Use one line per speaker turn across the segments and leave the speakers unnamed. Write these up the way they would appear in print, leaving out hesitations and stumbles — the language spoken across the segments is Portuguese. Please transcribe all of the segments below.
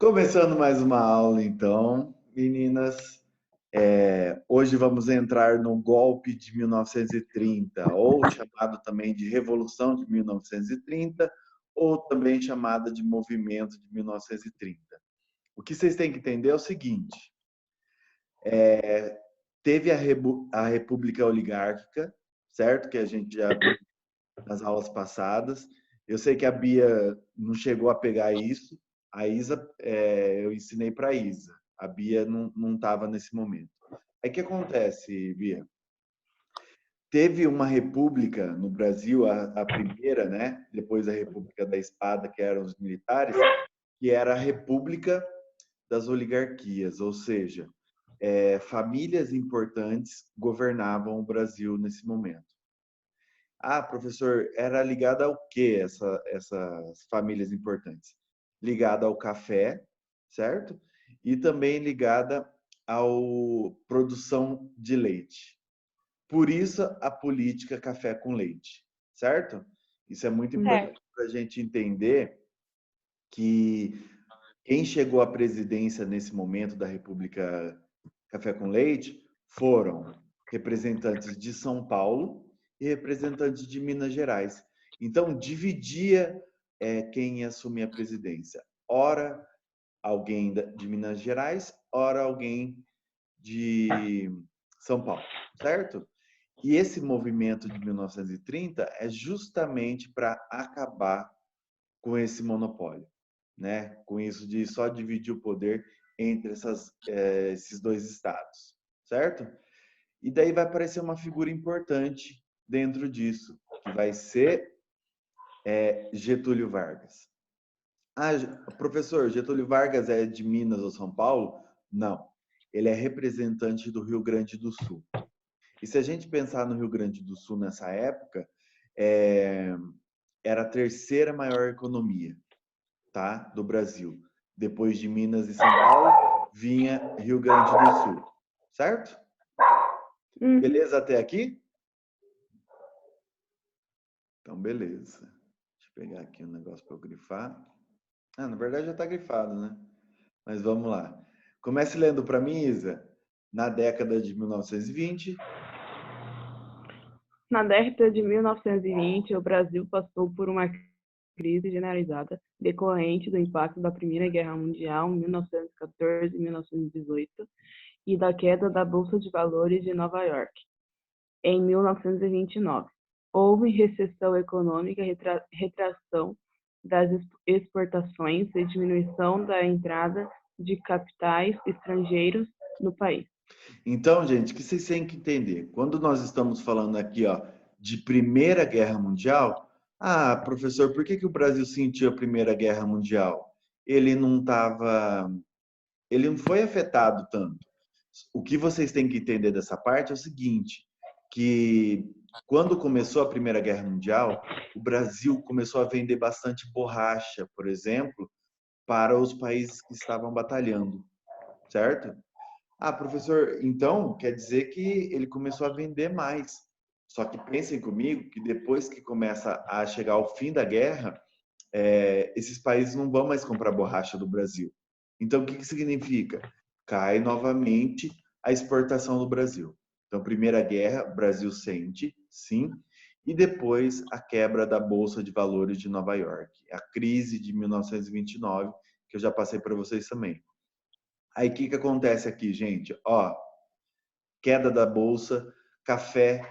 Começando mais uma aula, então, meninas. Hoje vamos entrar no golpe de 1930, ou chamado também de Revolução de 1930, ou também chamada de Movimento de 1930. O que vocês têm que entender é o seguinte: teve a República Oligárquica, certo? Que a gente já viu nas aulas passadas. Eu sei que a Bia não chegou a pegar isso. A Isa, eu ensinei para a Isa. A Bia não estava nesse momento. Aí o que acontece, Bia? Teve uma república no Brasil, a primeira, né? Depois da República da Espada, que eram os militares, que era a República das Oligarquias, ou seja, famílias importantes governavam o Brasil nesse momento. Ah, professor, era ligada ao que essas famílias importantes? Ligada ao café, certo? E também ligada à produção de leite. Por isso a política café com leite, certo? Isso é muito importante
Certo.
para a gente entender que quem chegou à presidência nesse momento da República Café com Leite foram representantes de São Paulo e representantes de Minas Gerais. Então, dividia quem ia assumir a presidência. Ora, alguém de Minas Gerais, ora, alguém de São Paulo, certo? E esse movimento de 1930 é justamente para acabar com esse monopólio, né? Com isso de só dividir o poder entre esses dois estados, certo? E daí vai aparecer uma figura importante dentro disso, que vai ser Getúlio Vargas. Ah, professor, Getúlio Vargas é de Minas ou São Paulo? Não. Ele é representante do Rio Grande do Sul. E se a gente pensar no Rio Grande do Sul nessa época, é, era a terceira maior economia, tá, do Brasil. Depois de Minas e São Paulo, vinha Rio Grande do Sul, certo?
Uhum.
Beleza até aqui? Então, beleza. Deixa eu pegar aqui um negócio para eu grifar. Ah, na verdade já está grifado, né? Mas vamos lá. Comece lendo para mim, Isa. Na década de 1920.
Na década de 1920, o Brasil passou por uma crise generalizada decorrente do impacto da Primeira Guerra Mundial, 1914 e 1918, e da queda da Bolsa de Valores de Nova York, em 1929. Houve recessão econômica, retração das exportações e diminuição da entrada de capitais estrangeiros no país.
Então, gente, o que vocês têm que entender? Quando nós estamos falando aqui, ó, de Primeira Guerra Mundial, ah, professor, por que o Brasil sentiu a Primeira Guerra Mundial? Ele não estava, ele não foi afetado tanto. O que vocês têm que entender dessa parte é o seguinte, que quando começou a Primeira Guerra Mundial, o Brasil começou a vender bastante borracha, por exemplo, para os países que estavam batalhando, certo? Ah, professor, então quer dizer que ele começou a vender mais. Só que pensem comigo que depois que começa a chegar ao fim da guerra, esses países não vão mais comprar borracha do Brasil. Então, o que significa? Cai novamente a exportação do Brasil. Então, Primeira Guerra, o Brasil sente, sim, e depois a quebra da Bolsa de Valores de Nova York, a crise de 1929, que eu já passei para vocês também. Aí, o que acontece aqui, gente? Ó, queda da Bolsa, café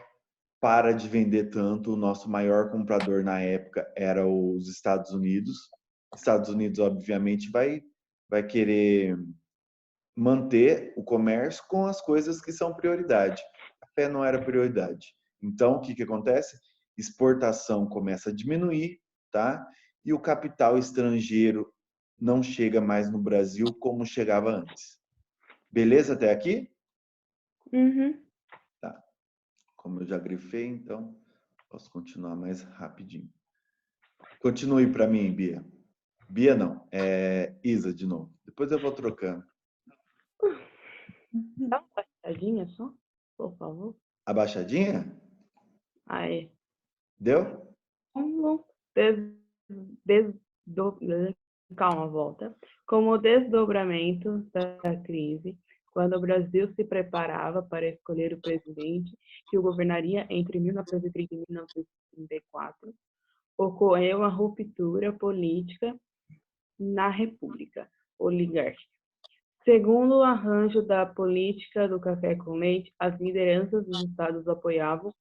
para de vender tanto. O nosso maior comprador na época era os Estados Unidos. Estados Unidos, obviamente, vai querer manter o comércio com as coisas que são prioridade. Café não era prioridade. Então, o que acontece? Exportação começa a diminuir, tá? E o capital estrangeiro não chega mais no Brasil como chegava antes. Beleza até aqui?
Uhum.
Tá. Como eu já grifei, então posso continuar mais rapidinho. Continue para mim, Bia. Bia não, é Isa de novo. Depois eu vou trocando.
Dá uma passadinha só, por favor.
Abaixadinha?
Aí.
Deu?
Como des, des, calma, volta. Como desdobramento da crise, quando o Brasil se preparava para escolher o presidente que o governaria entre 1930 e 1934, ocorreu uma ruptura política na República Oligárquica. Segundo o arranjo da política do café com leite, as lideranças dos estados apoiavam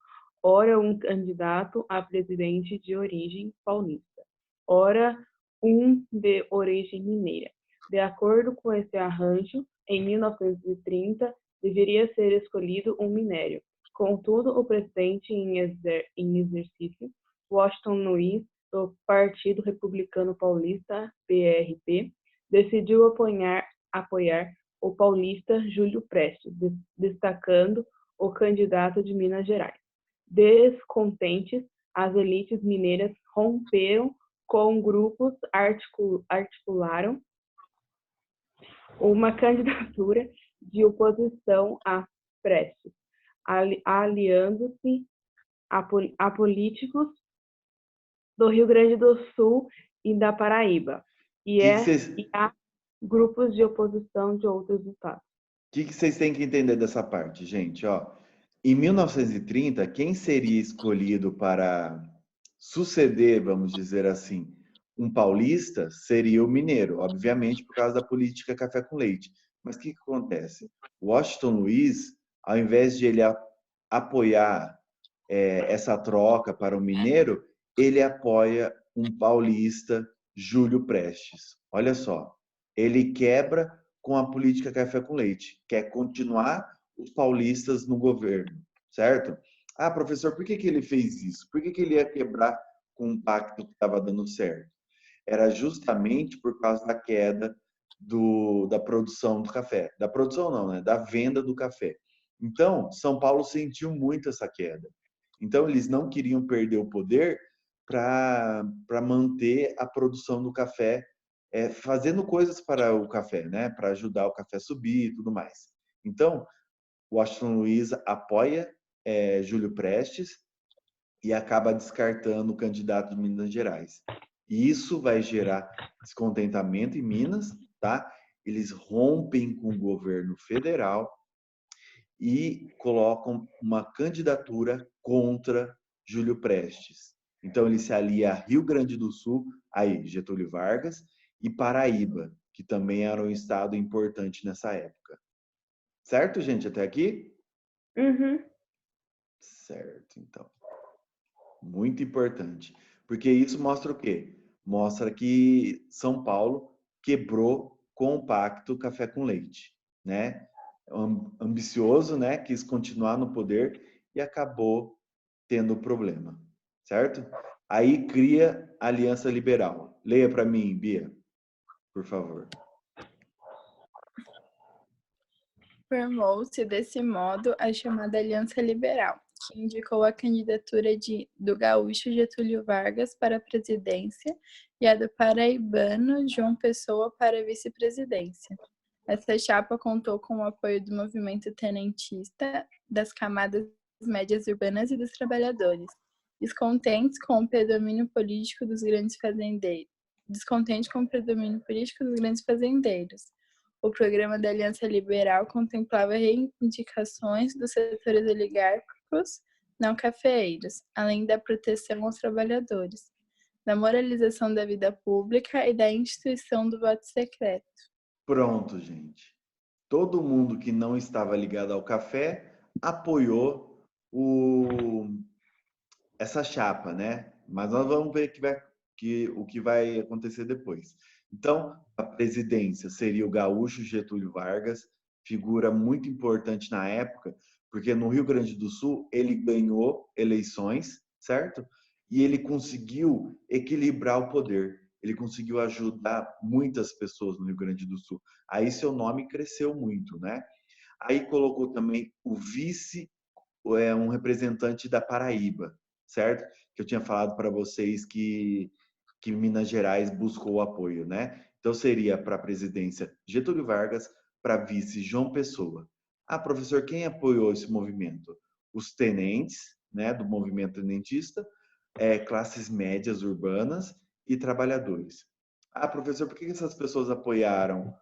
ora um candidato a presidente de origem paulista, ora um de origem mineira. De acordo com esse arranjo, em 1930 deveria ser escolhido um minério. Contudo, o presidente em exercício, Washington Luiz, do Partido Republicano Paulista, PRP, decidiu apoiar o paulista Júlio Prestes, destacando o candidato de Minas Gerais. Descontentes, as elites mineiras romperam com grupos, articularam uma candidatura de oposição a Prestes, aliando-se a políticos do Rio Grande do Sul e da Paraíba, e a grupos de oposição de outros estados.
O que vocês têm que entender dessa parte, gente? Ó, em 1930, quem seria escolhido para suceder, vamos dizer assim, um paulista seria o mineiro, obviamente por causa da política café com leite. Mas o que acontece? Washington Luiz, ao invés de ele apoiar essa troca para o mineiro, ele apoia um paulista, Júlio Prestes. Olha só, ele quebra com a política café com leite, quer continuar os paulistas no governo, certo? Ah, professor, por que ele fez isso? Por que ele ia quebrar com um pacto que estava dando certo? Era justamente por causa da queda da produção do café. Da produção não, né? Da venda do café. Então, São Paulo sentiu muito essa queda. Então, eles não queriam perder o poder para manter a produção do café, fazendo coisas para o café, né? Para ajudar o café a subir e tudo mais. Então, Washington Luiz apoia Júlio Prestes e acaba descartando o candidato de Minas Gerais. E isso vai gerar descontentamento em Minas, tá? Eles rompem com o governo federal e colocam uma candidatura contra Júlio Prestes. Então ele se alia a Rio Grande do Sul, aí Getúlio Vargas, e Paraíba, que também era um estado importante nessa época. Certo, gente, até aqui?
Uhum.
Certo, então. Muito importante. Porque isso mostra o quê? Mostra que São Paulo quebrou com o pacto café com leite, né? Ambicioso, né? Quis continuar no poder e acabou tendo problema, certo? Aí cria a Aliança Liberal. Leia para mim, Bia, por favor.
Formou-se desse modo a chamada Aliança Liberal, que indicou a candidatura do gaúcho Getúlio Vargas para a presidência e a do paraibano João Pessoa para a vice-presidência. Essa chapa contou com o apoio do movimento tenentista, das camadas médias urbanas e dos trabalhadores, descontentes com o predomínio político dos grandes fazendeiros. O programa da Aliança Liberal contemplava reivindicações dos setores oligárquicos não cafeeiros, além da proteção aos trabalhadores, da moralização da vida pública e da instituição do voto secreto.
Pronto, gente. Todo mundo que não estava ligado ao café apoiou essa chapa, né? Mas nós vamos ver o que vai acontecer depois. Então, a presidência seria o gaúcho Getúlio Vargas, figura muito importante na época, porque no Rio Grande do Sul ele ganhou eleições, certo? E ele conseguiu equilibrar o poder. Ele conseguiu ajudar muitas pessoas no Rio Grande do Sul. Aí seu nome cresceu muito, né? Aí colocou também o vice, um representante da Paraíba, certo? Que eu tinha falado para vocês que Minas Gerais buscou o apoio, né? Então seria para a presidência Getúlio Vargas, para vice João Pessoa. Ah, professor, quem apoiou esse movimento? Os tenentes, né, do movimento tenentista, classes médias urbanas e trabalhadores. Ah, professor, por que essas pessoas apoiaram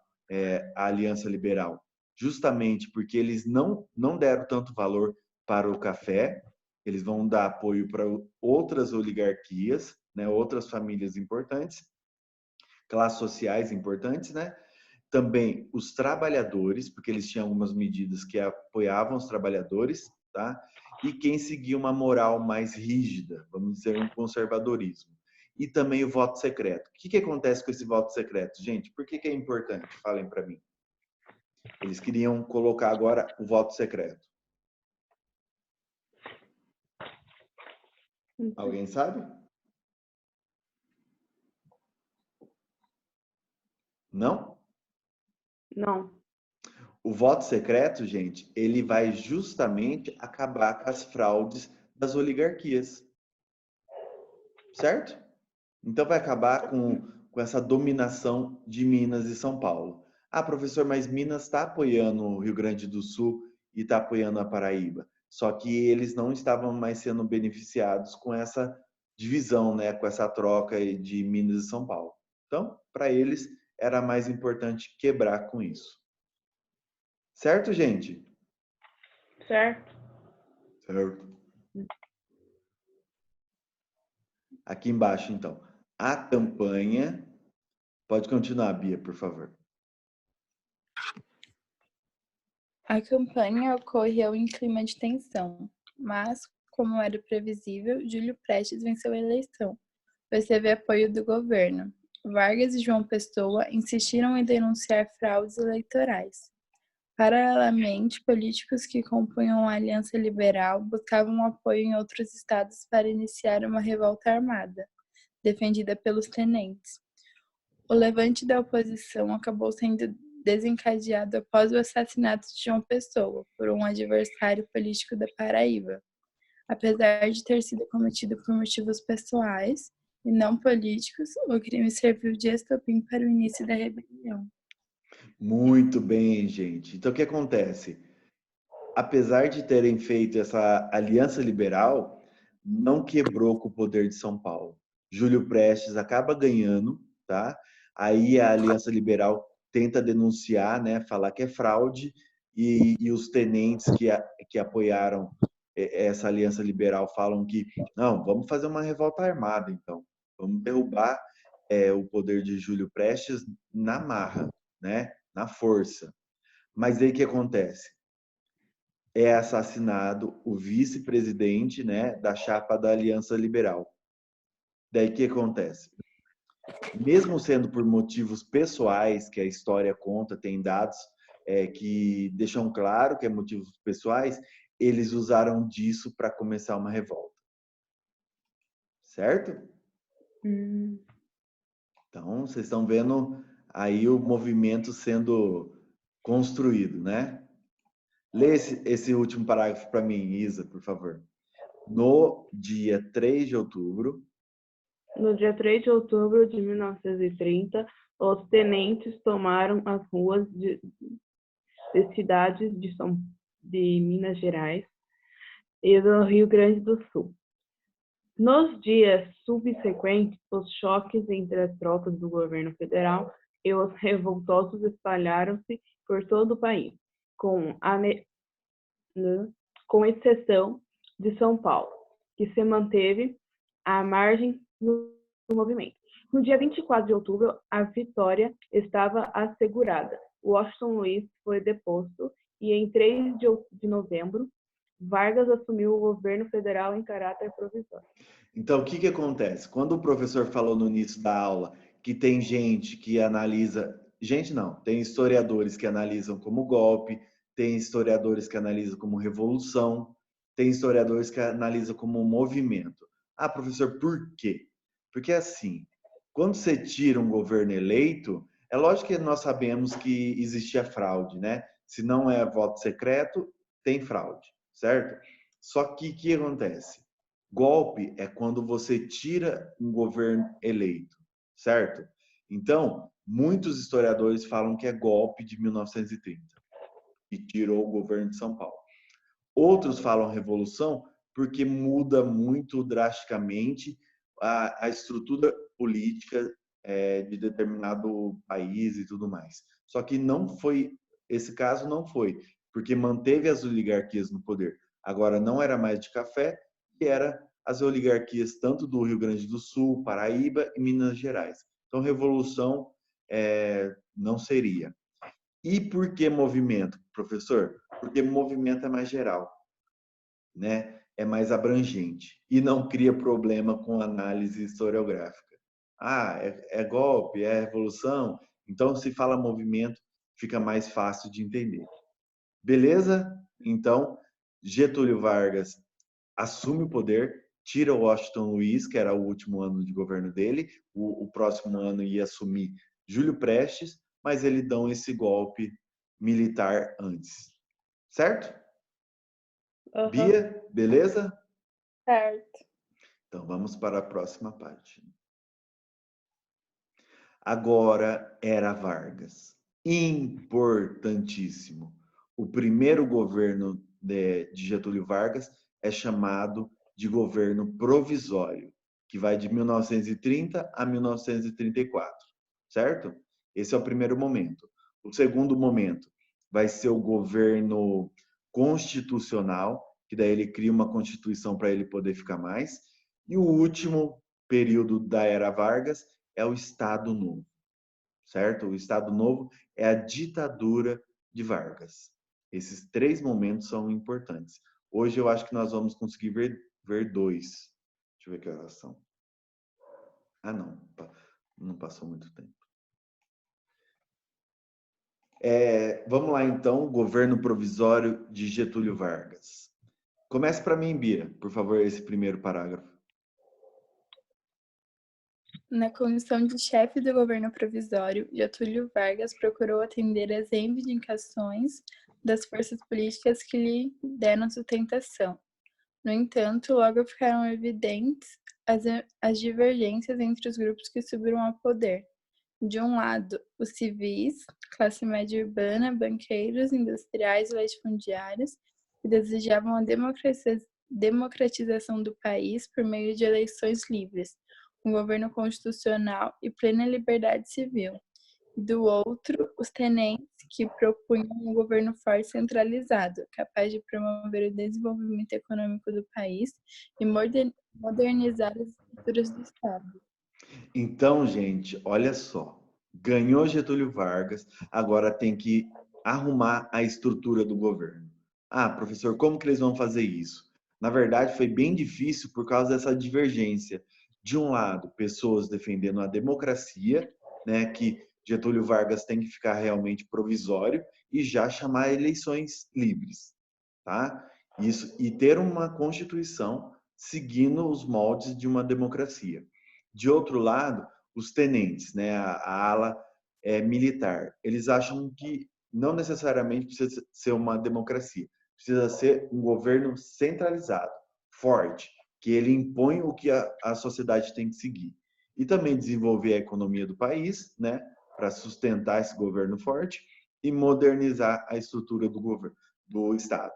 a Aliança Liberal? Justamente porque eles não deram tanto valor para o café, eles vão dar apoio para outras oligarquias, né, outras famílias importantes, classes sociais importantes, né? Também os trabalhadores, porque eles tinham algumas medidas que apoiavam os trabalhadores, tá? E quem seguia uma moral mais rígida, vamos dizer, um conservadorismo. E também o voto secreto. O que acontece com esse voto secreto? Gente, por que é importante? Falem para mim. Eles queriam colocar agora o voto secreto. Alguém sabe? Não?
Não.
O voto secreto, gente, ele vai justamente acabar com as fraudes das oligarquias. Certo? Então vai acabar com essa dominação de Minas e São Paulo. Ah, professor, mas Minas está apoiando o Rio Grande do Sul e está apoiando a Paraíba. Só que eles não estavam mais sendo beneficiados com essa divisão, né? Com essa troca de Minas e São Paulo. Então, para eles, era mais importante quebrar com isso. Certo, gente?
Certo.
Certo. Aqui embaixo, então. A campanha. Pode continuar, Bia, por favor.
A campanha ocorreu em clima de tensão, mas, como era previsível, Júlio Prestes venceu a eleição, pois teve apoio do governo. Vargas e João Pessoa insistiram em denunciar fraudes eleitorais. Paralelamente, políticos que compunham a Aliança Liberal buscavam apoio em outros estados para iniciar uma revolta armada, defendida pelos tenentes. O levante da oposição acabou sendo desencadeado após o assassinato de João Pessoa por um adversário político da Paraíba. Apesar de ter sido cometido por motivos pessoais e não políticos, o crime serviu de estopim para o início da rebelião.
Muito bem, gente. Então, o que acontece? Apesar de terem feito essa aliança liberal, não quebrou com o poder de São Paulo. Júlio Prestes acaba ganhando, tá? Aí a aliança liberal tenta denunciar, né? Falar que é fraude e os tenentes que apoiaram essa aliança liberal falam que não, vamos fazer uma revolta armada, então. Vamos derrubar o poder de Júlio Prestes na marra, né? Na força. Mas aí o que acontece? É assassinado o vice-presidente, né, da chapa da Aliança Liberal. Daí o que acontece? Mesmo sendo por motivos pessoais, que a história conta, tem dados que deixam claro que é motivos pessoais, eles usaram disso para começar uma revolta. Certo? Então, vocês estão vendo aí o movimento sendo construído, né? Lê esse último parágrafo para mim, Isa, por favor. No dia 3 de outubro.
No dia 3 de outubro de 1930, os tenentes tomaram as ruas de cidades de Minas Gerais e do Rio Grande do Sul. Nos dias subsequentes, os choques entre as tropas do governo federal e os revoltosos espalharam-se por todo o país, com exceção de São Paulo, que se manteve à margem do movimento. No dia 24 de outubro, a vitória estava assegurada. Washington Luiz foi deposto e, em 3 de novembro, Vargas assumiu o governo federal em caráter provisório.
Então, o que acontece? Quando o professor falou no início da aula que tem gente que analisa... Gente, não. Tem historiadores que analisam como golpe, tem historiadores que analisam como revolução, tem historiadores que analisam como movimento. Ah, professor, por quê? Porque, assim, quando você tira um governo eleito, é lógico que nós sabemos que existia fraude, né? Se não é voto secreto, tem fraude, certo? Só que o que acontece? Golpe é quando você tira um governo eleito, certo? Então, muitos historiadores falam que é golpe de 1930 e tirou o governo de São Paulo. Outros falam revolução porque muda muito drasticamente a estrutura política de determinado país e tudo mais. Só que não foi, esse caso não foi, porque manteve as oligarquias no poder. Agora não era mais de café, e era as oligarquias tanto do Rio Grande do Sul, Paraíba e Minas Gerais. Então, revolução não seria. E por que movimento, professor? Porque movimento é mais geral, né? É mais abrangente e não cria problema com análise historiográfica. Ah, é golpe, é revolução? Então, se fala movimento, fica mais fácil de entender. Beleza? Então, Getúlio Vargas assume o poder, tira o Washington Luiz, que era o último ano de governo dele, o próximo ano ia assumir Júlio Prestes, mas ele dão esse golpe militar antes. Certo?
Aham.
Bia, beleza?
Certo.
Então vamos para a próxima página. Agora era Vargas. Importantíssimo. O primeiro governo de Getúlio Vargas é chamado de governo provisório, que vai de 1930 a 1934, certo? Esse é o primeiro momento. O segundo momento vai ser o governo constitucional, que daí ele cria uma constituição para ele poder ficar mais. E o último período da era Vargas é o Estado Novo, certo? O Estado Novo é a ditadura de Vargas. Esses três momentos são importantes. Hoje eu acho que nós vamos conseguir ver dois. Deixa eu ver que horas são. Ah, não passou muito tempo. Vamos lá, então, governo provisório de Getúlio Vargas. Comece para mim, Bia, por favor, esse primeiro parágrafo.
Na condição de chefe do governo provisório, Getúlio Vargas procurou atender às reivindicações das forças políticas que lhe deram sustentação. No entanto, logo ficaram evidentes as divergências entre os grupos que subiram ao poder. De um lado, os civis, classe média urbana, banqueiros, industriais e latifundiários, que desejavam a democratização do país por meio de eleições livres, um governo constitucional e plena liberdade civil. Do outro, os tenentes, que propunham um governo forte e centralizado, capaz de promover o desenvolvimento econômico do país e modernizar as estruturas do Estado.
Então, gente, olha só. Ganhou Getúlio Vargas, agora tem que arrumar a estrutura do governo. Ah, professor, como que eles vão fazer isso? Na verdade, foi bem difícil por causa dessa divergência. De um lado, pessoas defendendo a democracia, né, que Getúlio Vargas tem que ficar realmente provisório e já chamar eleições livres, tá? Isso, e ter uma constituição seguindo os moldes de uma democracia. De outro lado, os tenentes, né, a ala militar, eles acham que não necessariamente precisa ser uma democracia, precisa ser um governo centralizado, forte, que ele impõe o que a sociedade tem que seguir. E também desenvolver a economia do país, né, para sustentar esse governo forte e modernizar a estrutura do governo, do Estado.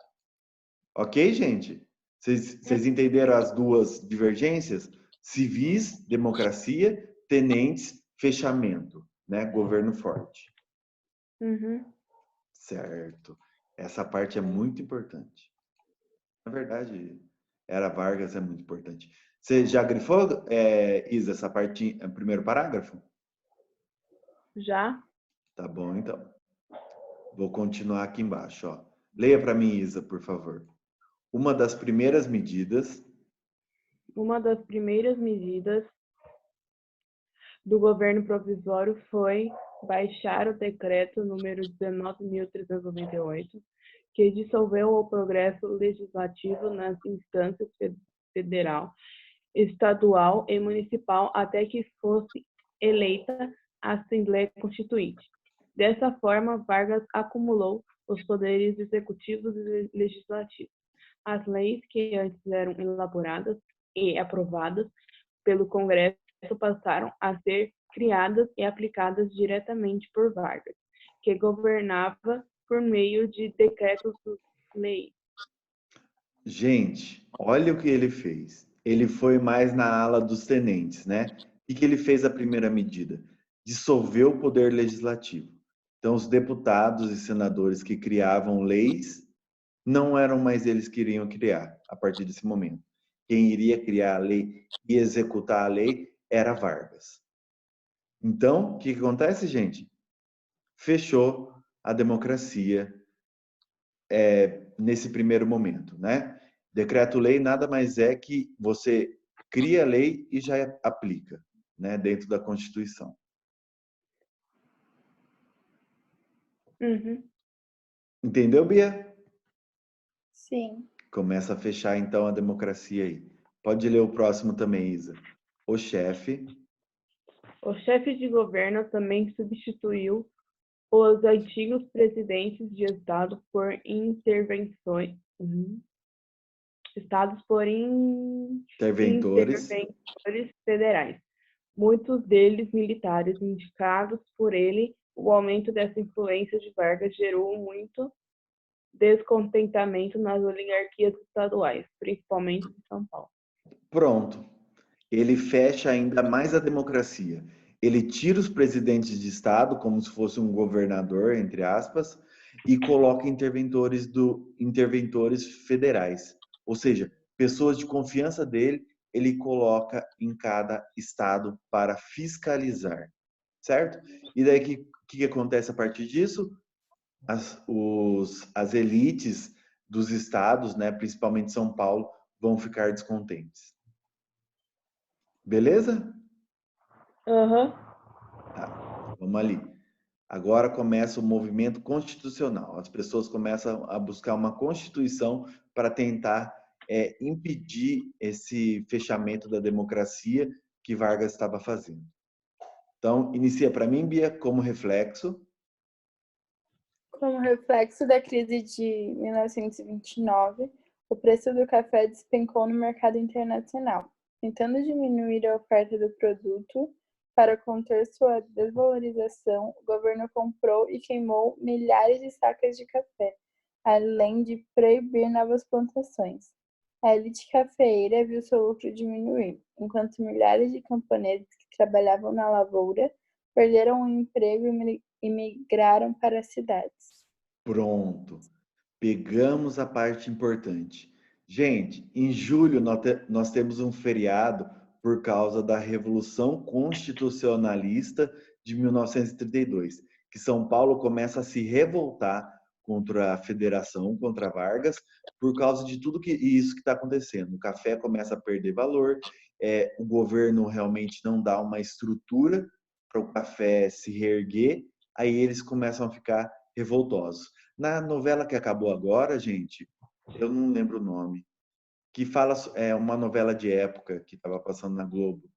Ok, gente? Vocês entenderam as duas divergências? Civis, democracia, tenentes, fechamento, né? Governo forte.
Uhum.
Certo. Essa parte é muito importante. Na verdade, era Vargas é muito importante. Você já grifou, Isa, essa parte, primeiro parágrafo?
Já?
Tá bom, então. Vou continuar aqui embaixo, ó. Leia para mim, Isa, por favor. Uma das primeiras medidas
do governo provisório foi baixar o decreto número 19.398, que dissolveu o progresso legislativo nas instâncias federal, estadual e municipal até que fosse eleita a Assembleia Constituinte. Dessa forma, Vargas acumulou os poderes executivos e legislativos. As leis que antes eram elaboradas e aprovadas pelo Congresso passaram a ser criadas e aplicadas diretamente por Vargas, que governava por meio de decretos-lei.
Gente, olha o que ele fez. Ele foi mais na ala dos tenentes, né? que ele fez a primeira medida? Dissolveu o poder legislativo. Então, os deputados e senadores que criavam leis não eram mais eles que iriam criar a partir desse momento. Quem iria criar a lei e executar a lei era Vargas. Então, o que acontece, gente? Fechou a democracia nesse primeiro momento, né? Decreto-lei nada mais é que você cria a lei e já aplica, né, dentro da Constituição.
Uhum.
Entendeu, Bia?
Sim.
Começa a fechar então a democracia aí. Pode ler o próximo também, Isa. O chefe.
O chefe de governo também substituiu os antigos presidentes de estado por intervenções, estados por
Interventores.
interventores federais, muitos deles militares indicados por ele. O aumento dessa influência de Vargas gerou muito descontentamento nas oligarquias estaduais, principalmente de São Paulo.
Pronto. Ele fecha ainda mais a democracia. Ele tira os presidentes de estado, como se fosse um governador, entre aspas, e coloca interventores federais. Ou seja, pessoas de confiança dele, ele coloca em cada estado para fiscalizar, certo? E daí que acontece a partir disso? As elites dos estados, né, principalmente São Paulo, vão ficar descontentes. Beleza?
Uhum.
Tá, vamos ali. Agora começa o movimento constitucional. As pessoas começam a buscar uma constituição para tentar impedir esse fechamento da democracia que Vargas estava fazendo. Então, inicia para mim, Bia, como reflexo.
Como reflexo da crise de 1929, o preço do café despencou no mercado internacional. Tentando diminuir a oferta do produto para conter sua desvalorização, o governo comprou e queimou milhares de sacas de café, além de proibir novas plantações. A elite cafeeira viu seu lucro diminuir, enquanto milhares de camponeses que trabalhavam na lavoura perderam o emprego e migraram para as cidades.
Pronto. Pegamos a parte importante. Gente, em julho nós temos um feriado por causa da Revolução Constitucionalista de 1932, que São Paulo começa a se revoltar contra a Federação, contra Vargas, por causa de tudo isso que está acontecendo. O café começa a perder valor, o governo realmente não dá uma estrutura para o café se reerguer, aí eles começam a ficar revoltosos. Na novela que acabou agora, gente, eu não lembro o nome, que fala, uma novela de época que estava passando na Globo,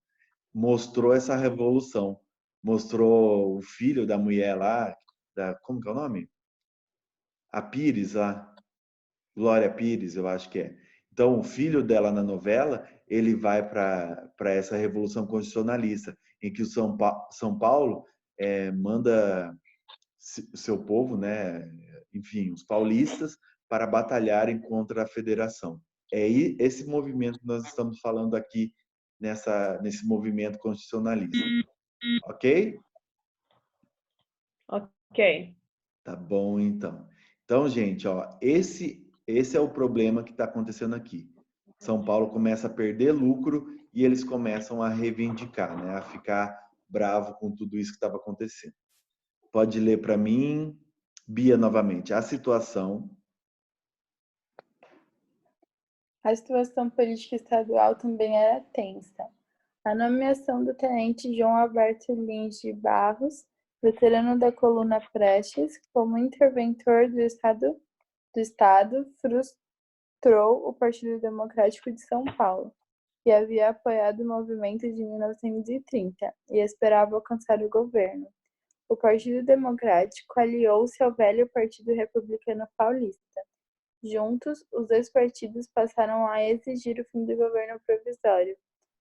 mostrou essa revolução. Mostrou o filho da mulher lá, como que é o nome? A Pires lá, Glória Pires, eu acho que é. Então, o filho dela na novela, ele vai para essa revolução constitucionalista, em que o São Paulo manda seu povo, né, enfim, os paulistas, para batalharem contra a federação. É esse movimento que nós estamos falando aqui nesse movimento constitucionalista. Ok?
Ok.
Tá bom, então. Então, gente, ó, esse é o problema que está acontecendo aqui. São Paulo começa a perder lucro e eles começam a reivindicar, né, a ficar bravo com tudo isso que estava acontecendo. Pode ler para mim, Bia, novamente. A situação.
A situação política estadual também era tensa. A nomeação do tenente João Alberto Lins de Barros, veterano da coluna Prestes, como interventor do Estado frustrou o Partido Democrático de São Paulo, que havia apoiado o movimento de 1930 e esperava alcançar o governo. O Partido Democrático aliou-se ao velho Partido Republicano Paulista. Juntos, os dois partidos passaram a exigir o fim do governo provisório,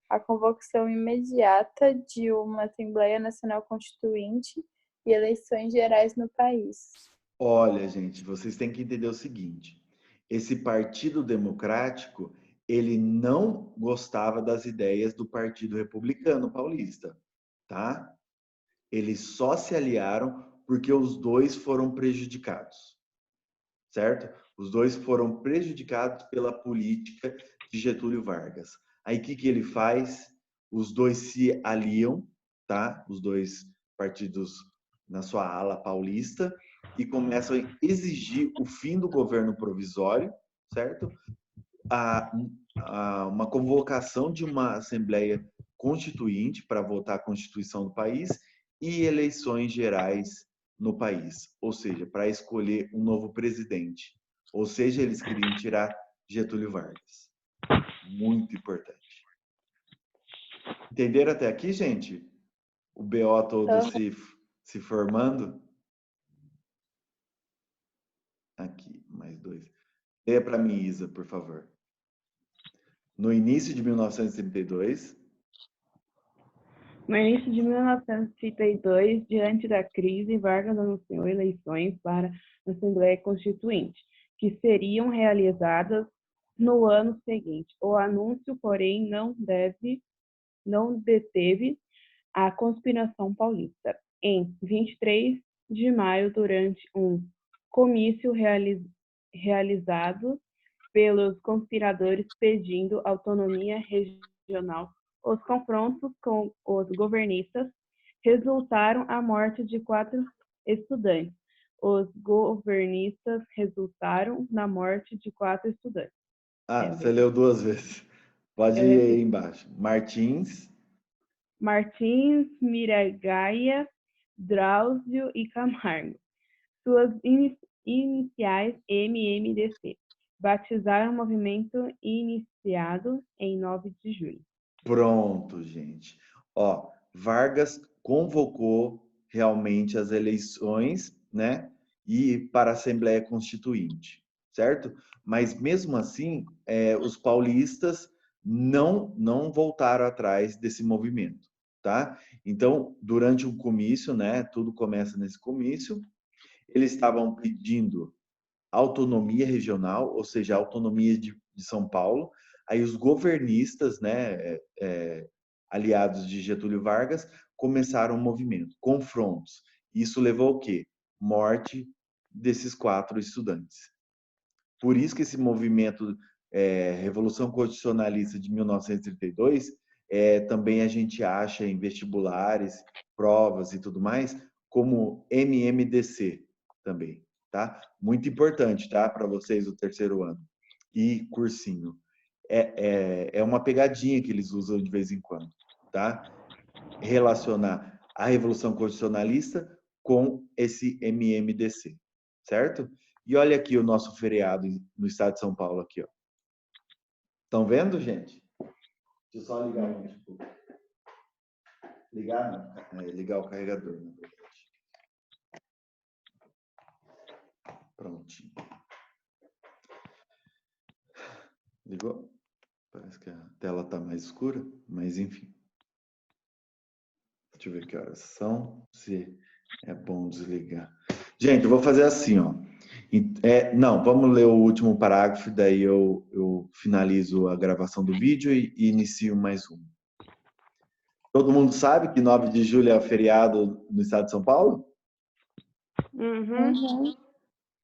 a convocação imediata de uma Assembleia Nacional Constituinte e eleições gerais no país.
Olha, gente, vocês têm que entender o seguinte: esse Partido Democrático, ele não gostava das ideias do Partido Republicano Paulista, tá? Eles só se aliaram porque os dois foram prejudicados, certo? Os dois foram prejudicados pela política de Getúlio Vargas. Aí o que ele faz? Os dois se aliam, tá? Os dois partidos na sua ala paulista e começam a exigir o fim do governo provisório, certo? Uma convocação de uma Assembleia Constituinte para votar a Constituição do país e eleições gerais no país, ou seja, para escolher um novo presidente. Ou seja, eles queriam tirar Getúlio Vargas. Muito importante. Entenderam até aqui, gente? O BO todo se formando? Aqui, mais 2. Leia para mim, Isa, por favor. No início de 1932.
No início de 1932, diante da crise, Vargas anunciou eleições para a Assembleia Constituinte, que seriam realizadas no ano seguinte. O anúncio, porém, não deteve a conspiração paulista. Em 23 de maio, durante um comício realizado pelos conspiradores pedindo autonomia regional, os confrontos com os governistas resultaram a morte de 4 estudantes. Os governistas resultaram na morte de 4 estudantes.
Você leu 2 vezes. Pode ir aí embaixo.
Martins, Miragaia, Drauzio e Camargo. Suas iniciais MMDC. Batizaram o movimento iniciado em 9 de julho.
Pronto, gente. Vargas convocou realmente as eleições, né? E para a Assembleia Constituinte, certo? Mas mesmo assim, os paulistas não voltaram atrás desse movimento, tá? Então, durante um comício, né? Tudo começa nesse comício. Eles estavam pedindo autonomia regional, ou seja, autonomia de São Paulo. Aí os governistas, né, aliados de Getúlio Vargas, começaram um movimento, confrontos. Isso levou ao quê? Morte desses 4 estudantes. Por isso que esse movimento Revolução Constitucionalista de 1932, também a gente acha em vestibulares, provas e tudo mais, como MMDC também, tá? Muito importante, tá? Para vocês do terceiro ano. E cursinho. É uma pegadinha que eles usam de vez em quando, tá? Relacionar a Revolução Constitucionalista com esse MMDC, certo? E olha aqui o nosso feriado no estado de São Paulo aqui, ó. Estão vendo, gente? Deixa eu só ligar o notebook. Ligar o carregador, na verdade. Prontinho. Ligou? Parece que a tela está mais escura, mas enfim. Deixa eu ver que horas são, se é bom desligar. Gente, eu vou fazer assim, ó. Não, vamos ler o último parágrafo, daí eu finalizo a gravação do vídeo e inicio mais um. Todo mundo sabe que 9 de julho é o feriado no estado de São Paulo?
Uhum.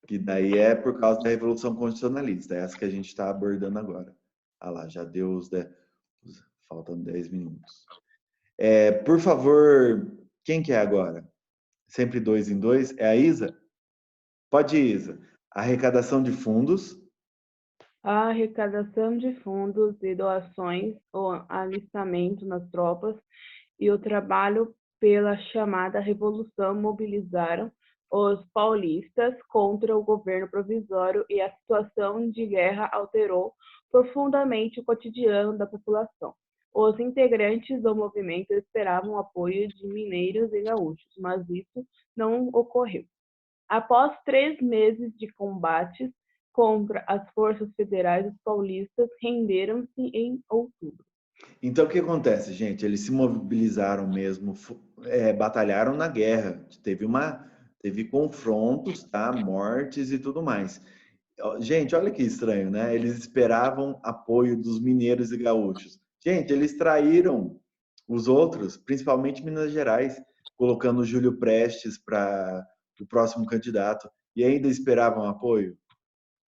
Que daí é por causa da Revolução Constitucionalista, é essa que a gente está abordando agora. Ah lá, já deu os 10, faltam 10 minutos. Por favor, quem que é agora? Sempre 2 em 2? É a Isa? Pode ir, Isa. Arrecadação de fundos.
A arrecadação de fundos e doações, o alistamento nas tropas e o trabalho pela chamada Revolução mobilizaram os paulistas contra o governo provisório e a situação de guerra alterou profundamente o cotidiano da população. Os integrantes do movimento esperavam o apoio de mineiros e gaúchos, mas isso não ocorreu. Após 3 meses de combates contra as forças federais, os paulistas renderam-se em outubro.
Então, o que acontece, gente? Eles se mobilizaram mesmo, batalharam na guerra. Teve confrontos, tá? Mortes e tudo mais. Gente, olha que estranho, né? Eles esperavam apoio dos mineiros e gaúchos. Gente, eles traíram os outros, principalmente Minas Gerais, colocando o Júlio Prestes para o próximo candidato e ainda esperavam apoio.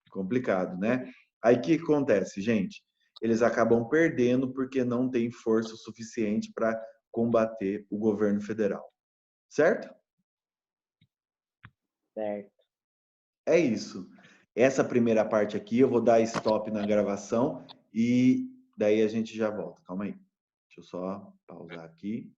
Complicado, né? Aí o que acontece, gente? Eles acabam perdendo porque não tem força suficiente para combater o governo federal. Certo?
Certo.
É isso. Essa primeira parte aqui eu vou dar stop na gravação e daí a gente já volta. Calma aí. Deixa eu só pausar aqui.